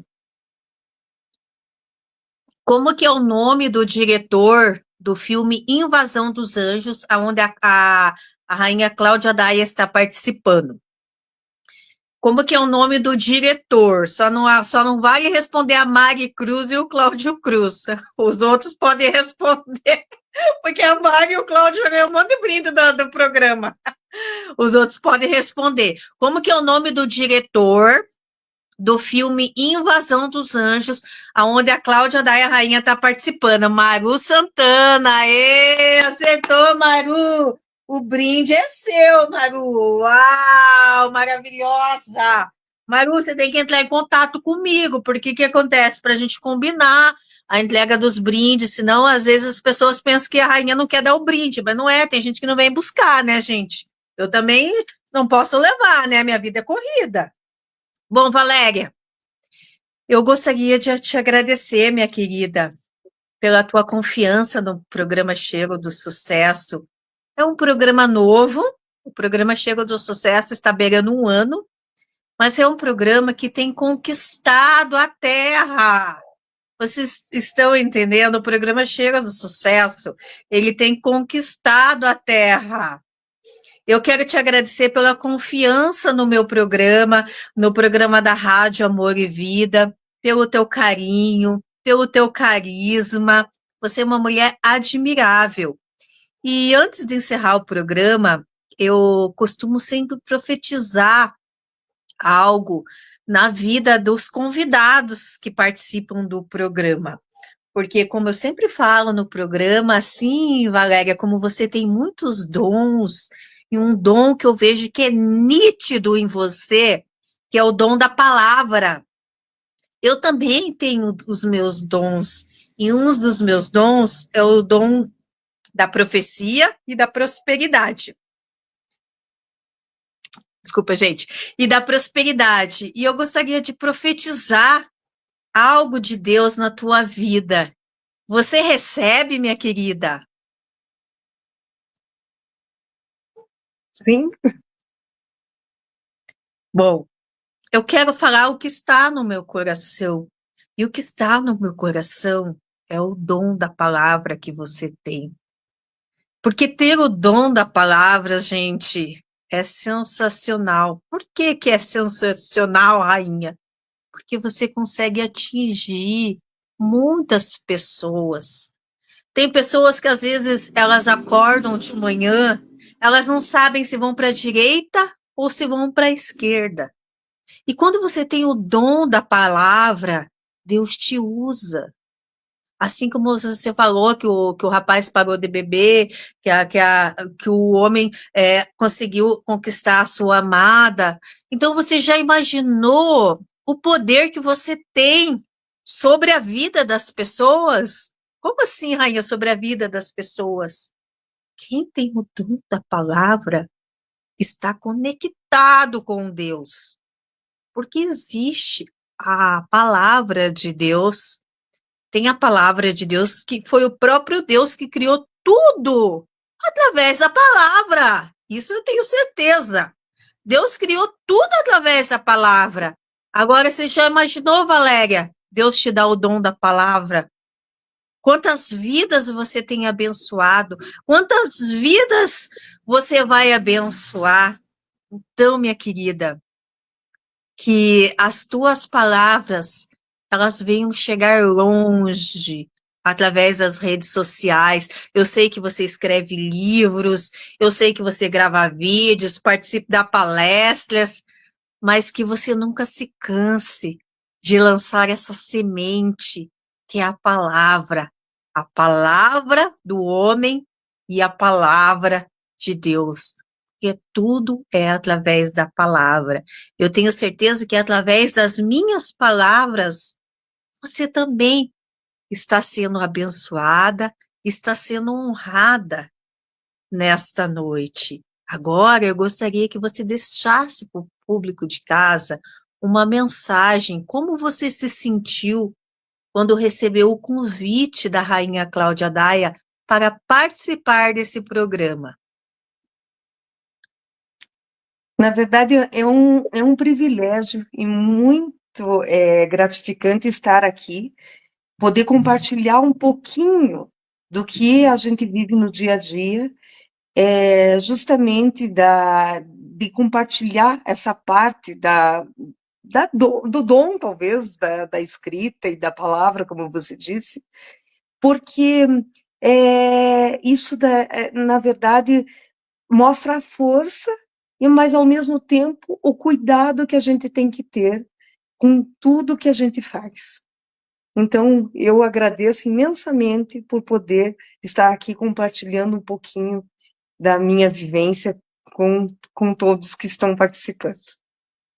Como que é o nome do diretor do filme Invasão dos Anjos, onde a rainha Cláudia Daia está participando? Como que é o nome do diretor? Só não vale responder a Mari Cruz e o Cláudio Cruz. Os outros podem responder, porque a Mari e o Cláudio ganham um monte de brinde do programa. Os outros podem responder. Como que é o nome do diretor do filme Invasão dos Anjos, aonde a Cláudia Daia Rainha está participando. Maru Santana, aê, acertou, Maru! O brinde é seu, Maru! Uau, maravilhosa! Maru, você tem que entrar em contato comigo, porque o que acontece? Para a gente combinar a entrega dos brindes, senão às vezes as pessoas pensam que a rainha não quer dar o brinde, mas não é, tem gente que não vem buscar, né, gente? Eu também não posso levar, né? Minha vida é corrida. Bom, Valéria, eu gostaria de te agradecer, minha querida, pela tua confiança no programa Chego do Sucesso. É um programa novo, o programa Chego do Sucesso está beirando um ano, mas é um programa que tem conquistado a Terra. Vocês estão entendendo? O programa Chega do Sucesso, ele tem conquistado a Terra. Eu quero te agradecer pela confiança no meu programa, no programa da Rádio Amor e Vida, pelo teu carinho, pelo teu carisma. Você é uma mulher admirável. E antes de encerrar o programa, eu costumo sempre profetizar algo na vida dos convidados que participam do programa. Porque, como eu sempre falo no programa, assim, Valéria, como você tem muitos dons, e um dom que eu vejo que é nítido em você, que é o dom da palavra. Eu também tenho os meus dons, e um dos meus dons é o dom da profecia e da prosperidade. Desculpa, gente. E da prosperidade. E eu gostaria de profetizar algo de Deus na tua vida. Você recebe, minha querida? Sim, Bom, eu quero falar o que está no meu coração. E o que está no meu coração é o dom da palavra que você tem. Porque ter o dom da palavra, gente, é sensacional. Por que que é sensacional, rainha? Porque você consegue atingir muitas pessoas. Tem pessoas que às vezes elas acordam de manhã, elas não sabem se vão para a direita ou se vão para a esquerda. E quando você tem o dom da palavra, Deus te usa. Assim como você falou que o rapaz parou de beber, que o homem conseguiu conquistar a sua amada. Então, você já imaginou o poder que você tem sobre a vida das pessoas? Como assim, rainha, sobre a vida das pessoas? Quem tem o dom da palavra está conectado com Deus, porque existe a palavra de Deus. Tem a palavra de Deus, que foi o próprio Deus que criou tudo através da palavra. Isso eu tenho certeza. Deus criou tudo através da palavra. Agora, você já imaginou, Valéria? Deus te dá o dom da palavra. Quantas vidas você tem abençoado? Quantas vidas você vai abençoar? Então, minha querida, que as tuas palavras elas venham chegar longe através das redes sociais. Eu sei que você escreve livros, eu sei que você grava vídeos, participa de palestras, mas que você nunca se canse de lançar essa semente que é a palavra do homem e a palavra de Deus. Porque tudo é através da palavra. Eu tenho certeza que através das minhas palavras, você também está sendo abençoada, está sendo honrada nesta noite. Agora, eu gostaria que você deixasse para o público de casa uma mensagem, como você se sentiu quando recebeu o convite da Rainha Cláudia Daia para participar desse programa. na verdade é um privilégio e muito gratificante estar aqui, poder compartilhar um pouquinho do que a gente vive no dia a dia, justamente de compartilhar essa parte do dom, talvez, da escrita e da palavra, como você disse, porque isso, na verdade, mostra a força, mas, ao mesmo tempo, o cuidado que a gente tem que ter com tudo que a gente faz. Então, eu agradeço imensamente por poder estar aqui compartilhando um pouquinho da minha vivência com todos que estão participando.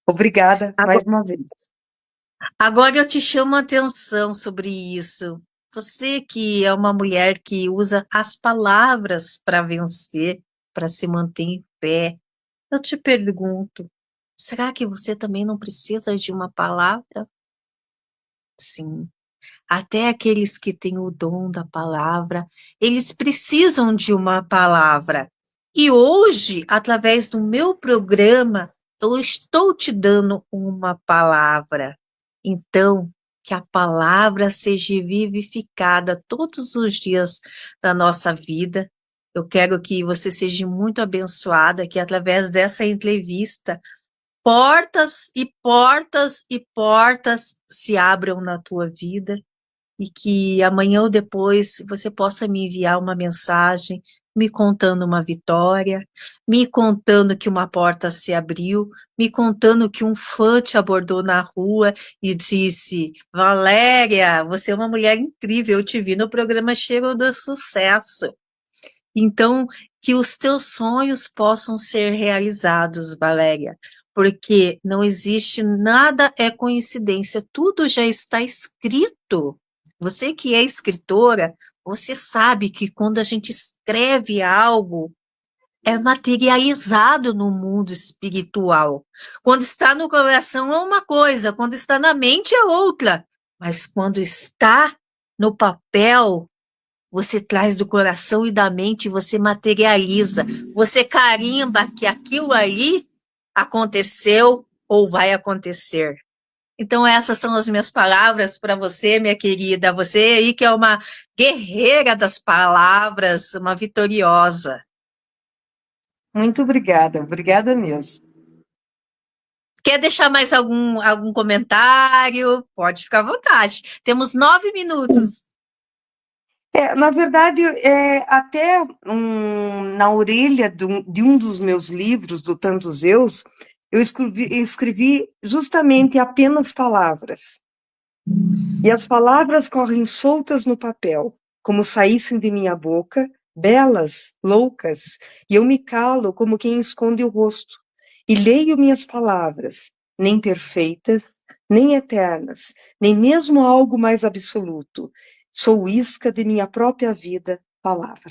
Obrigada mais uma vez. Agora eu te chamo a atenção sobre isso. Você que é uma mulher que usa as palavras para vencer, para se manter em pé, eu te pergunto, será que você também não precisa de uma palavra? Sim. Até aqueles que têm o dom da palavra, eles precisam de uma palavra. E hoje, através do meu programa, eu estou te dando uma palavra. Então, que a palavra seja vivificada todos os dias da nossa vida. Eu quero que você seja muito abençoada, que através dessa entrevista portas e portas e portas se abram na tua vida e que amanhã ou depois você possa me enviar uma mensagem me contando uma vitória, me contando que uma porta se abriu, me contando que um fã te abordou na rua e disse: Valéria, você é uma mulher incrível, eu te vi no programa Cheiro do Sucesso. Então, que os teus sonhos possam ser realizados, Valéria, porque não existe nada é coincidência, tudo já está escrito. Você que é escritora, você sabe que quando a gente escreve algo, é materializado no mundo espiritual. Quando está no coração é uma coisa, quando está na mente é outra, mas quando está no papel, você traz do coração e da mente, você materializa, você carimba que aquilo ali aconteceu ou vai acontecer. Então, essas são as minhas palavras para você, minha querida. Você aí que é uma guerreira das palavras, uma vitoriosa. Muito obrigada, obrigada mesmo. Quer deixar mais algum comentário? Pode ficar à vontade. Temos 9 minutos. Na verdade, até na orelha de um dos meus livros, do Tantos Eus, eu escrevi justamente apenas palavras. E as palavras correm soltas no papel, como saíssem de minha boca, belas, loucas, e eu me calo como quem esconde o rosto, e leio minhas palavras, nem perfeitas, nem eternas, nem mesmo algo mais absoluto. Sou isca de minha própria vida, palavra.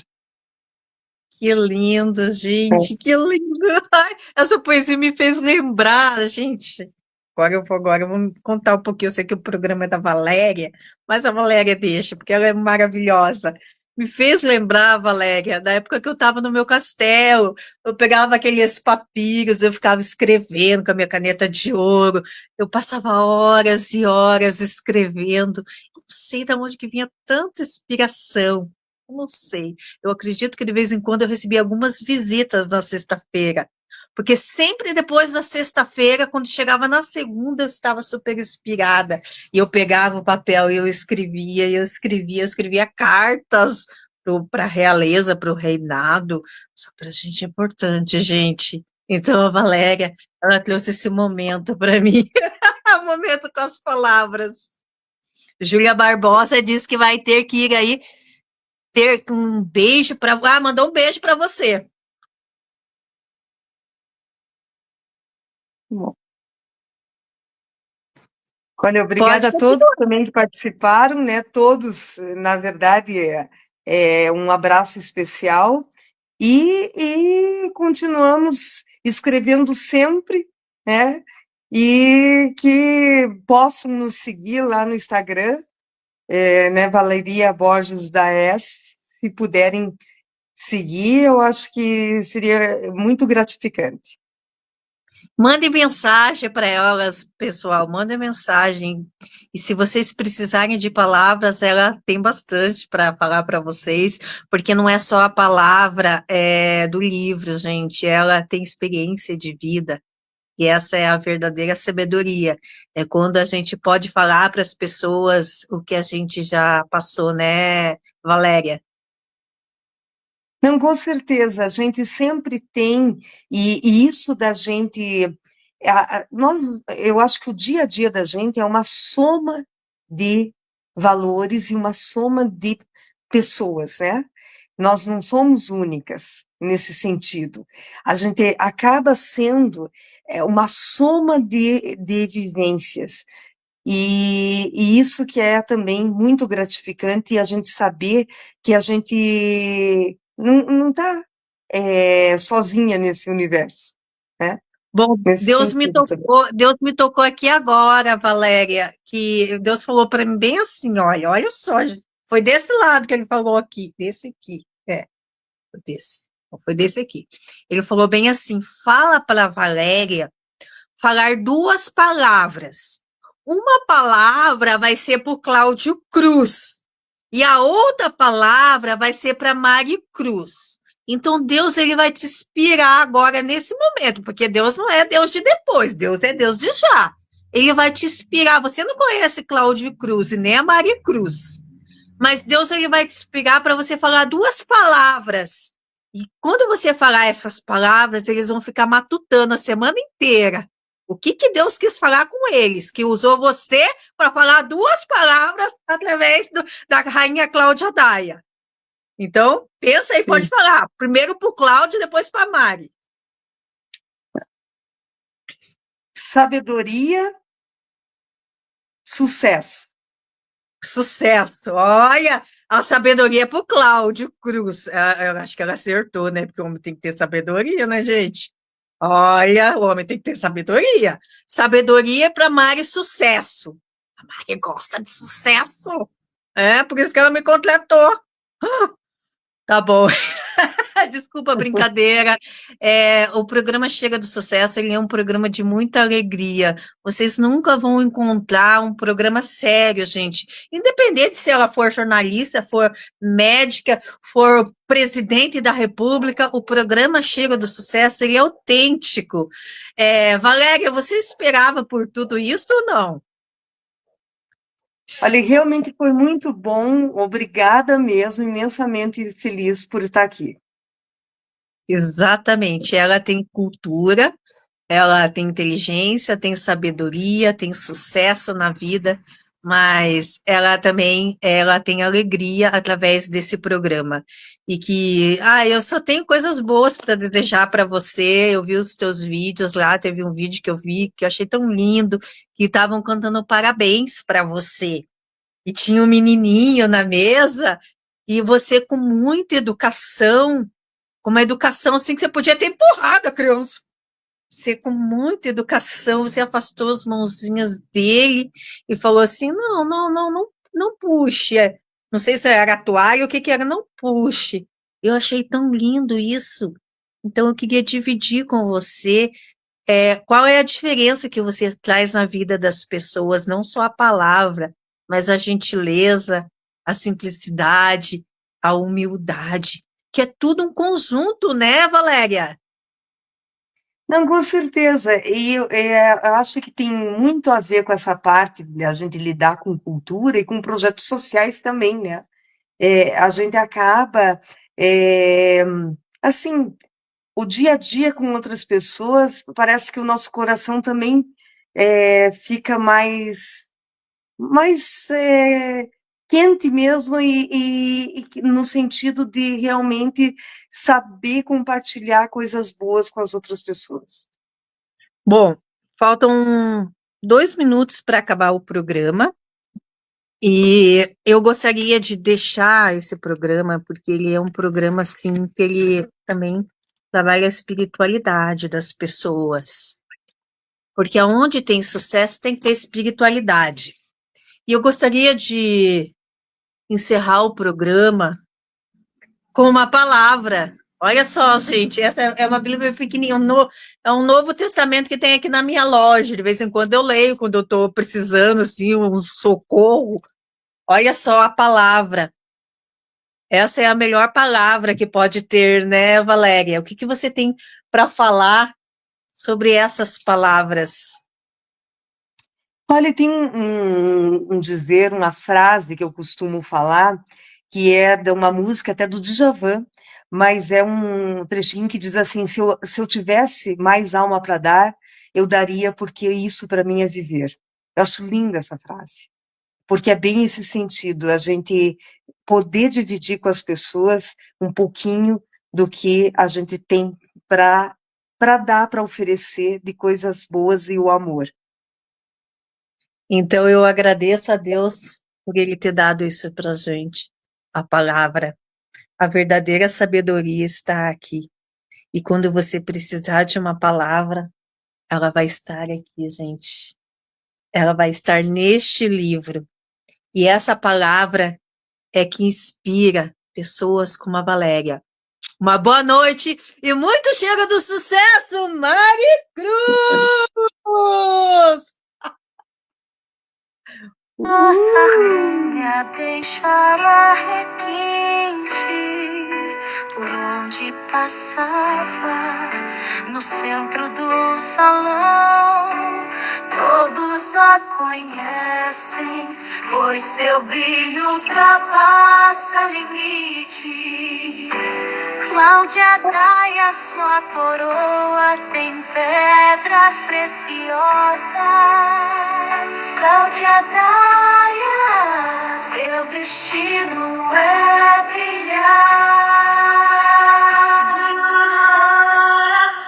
Que lindo, gente, que lindo. Ai, essa poesia me fez lembrar, gente. Agora eu vou contar um pouquinho. Eu sei que o programa é da Valéria, mas a Valéria deixa, porque ela é maravilhosa. Me fez lembrar, Valéria, da época que eu estava no meu castelo. Eu pegava aqueles papiros, eu ficava escrevendo com a minha caneta de ouro. Eu passava horas e horas escrevendo. Eu não sei de onde que vinha tanta inspiração. Eu não sei. Eu acredito que de vez em quando eu recebi algumas visitas na sexta-feira, porque sempre depois da sexta-feira, quando chegava na segunda, eu estava super inspirada, e eu pegava o papel e eu escrevia cartas para a realeza, para o reinado, só para a gente é importante, gente. Então a Valéria, ela trouxe esse momento para mim, um momento com as palavras. Júlia Barbosa disse que vai ter que ir aí ter um beijo para. Ah, mandou um beijo para você. Bom. Olha, obrigada Pode a todos continuar. também que participaram, né? Todos, na verdade, um abraço especial e continuamos escrevendo sempre, né? E que possam nos seguir lá no Instagram, né? Valeria Borges da S, se puderem seguir, eu acho que seria muito gratificante. Mande mensagem para elas, pessoal. Mande mensagem. E se vocês precisarem de palavras, ela tem bastante para falar para vocês, porque não é só a palavra do livro, gente. Ela tem experiência de vida. E essa é a verdadeira sabedoria. É quando a gente pode falar para as pessoas o que a gente já passou, né, Valéria? Não, com certeza, a gente sempre tem, e isso da gente eu acho que o dia a dia da gente é uma soma de valores e uma soma de pessoas, né? Nós não somos únicas nesse sentido. A gente acaba sendo uma soma de vivências. E isso que é também muito gratificante, a gente saber que a gente não está sozinha nesse universo, né? Bom, Nesse sentido também. Deus me tocou aqui agora, Valéria, que Deus falou para mim bem assim, olha só, foi desse lado que ele falou aqui, desse aqui, foi desse, foi desse aqui. Ele falou bem assim, fala para Valéria falar duas palavras. Uma palavra vai ser para o Cláudio Cruz e a outra palavra vai ser para Mari Cruz. Então Deus ele vai te inspirar agora nesse momento, porque Deus não é Deus de depois, Deus é Deus de já. Ele vai te inspirar. Você não conhece Cláudio Cruz e nem a Mari Cruz, mas Deus ele vai te inspirar para você falar duas palavras. E quando você falar essas palavras, eles vão ficar matutando a semana inteira. O que Deus quis falar com eles? Que usou você para falar duas palavras através da rainha Cláudia Daia. Então, pensa aí, pode Sim. falar. Primeiro para o Cláudio, depois para a Mari. Sabedoria, sucesso. Sucesso. Olha, a sabedoria para o Cláudio Cruz. Eu acho que ela acertou, né? Porque o homem tem que ter sabedoria, né, gente? Olha, o homem tem que ter sabedoria. Sabedoria para Mari, sucesso. A Mari gosta de sucesso. Por isso que ela me contratou. Tá bom. Desculpa a brincadeira. O programa Chega do Sucesso, ele é um programa de muita alegria. Vocês nunca vão encontrar um programa sério, gente. Independente se ela for jornalista, for médica, for presidente da República, o programa Chega do Sucesso, ele é autêntico. Valéria, você esperava por tudo isso ou não? Olha, realmente foi muito bom, obrigada mesmo, imensamente feliz por estar aqui. Exatamente. Ela tem cultura, ela tem inteligência, tem sabedoria, tem sucesso na vida, mas ela tem alegria através desse programa. E que, eu só tenho coisas boas para desejar para você. Eu vi os teus vídeos lá, teve um vídeo que eu vi que eu achei tão lindo, que estavam cantando parabéns para você. E tinha um menininho na mesa, e você com muita educação, com uma educação assim que você podia ter empurrado a criança. Você, com muita educação, você afastou as mãozinhas dele e falou assim: não, não, não, não, não puxe. Não sei se era a toalha ou o que que era, não puxe. Eu achei tão lindo isso. Então, eu queria dividir com você qual é a diferença que você traz na vida das pessoas, não só a palavra, mas a gentileza, a simplicidade, a humildade, que é tudo um conjunto, né, Valéria? Não, com certeza. E eu acho que tem muito a ver com essa parte de a gente lidar com cultura e com projetos sociais também, né? A gente acaba, é, assim, o dia a dia com outras pessoas, parece que o nosso coração também fica mais quente mesmo e no sentido de realmente saber compartilhar coisas boas com as outras pessoas. Bom, faltam 2 minutos para acabar o programa e eu gostaria de deixar esse programa, porque ele é um programa, assim, que ele também trabalha a espiritualidade das pessoas. Porque aonde tem sucesso tem que ter espiritualidade. E eu gostaria de encerrar o programa com uma palavra. Olha só, gente, essa é uma Bíblia pequenininha, é um Novo Testamento que tem aqui na minha loja. De vez em quando eu leio, quando eu estou precisando, assim, um socorro. Olha só a palavra. Essa é a melhor palavra que pode ter, né, Valéria? O que você tem para falar sobre essas palavras? Olha, tem um dizer, uma frase que eu costumo falar, que é de uma música até do Djavan, mas é um trechinho que diz assim: se eu tivesse mais alma para dar, eu daria, porque isso para mim é viver. Eu acho linda essa frase, porque é bem esse sentido, a gente poder dividir com as pessoas um pouquinho do que a gente tem para dar, para oferecer de coisas boas e o amor. Então eu agradeço a Deus por Ele ter dado isso para gente, a palavra. A verdadeira sabedoria está aqui. E quando você precisar de uma palavra, ela vai estar aqui, gente. Ela vai estar neste livro. E essa palavra é que inspira pessoas como a Valéria. Uma boa noite e muito chega do sucesso, Mari Cruz! Nossa rainha deixava requinte por onde passava, no centro do salão. Todos a conhecem, pois seu brilho ultrapassa limites. Cláudia Daia, sua coroa tem pedras preciosas. Cláudia Daia, seu destino é brilhar. Muitos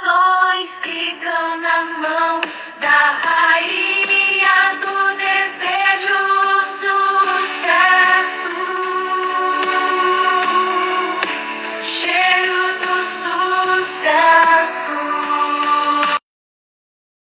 corações ficam na mão da rainha do desejo, sucesso. Cheiro do sucesso.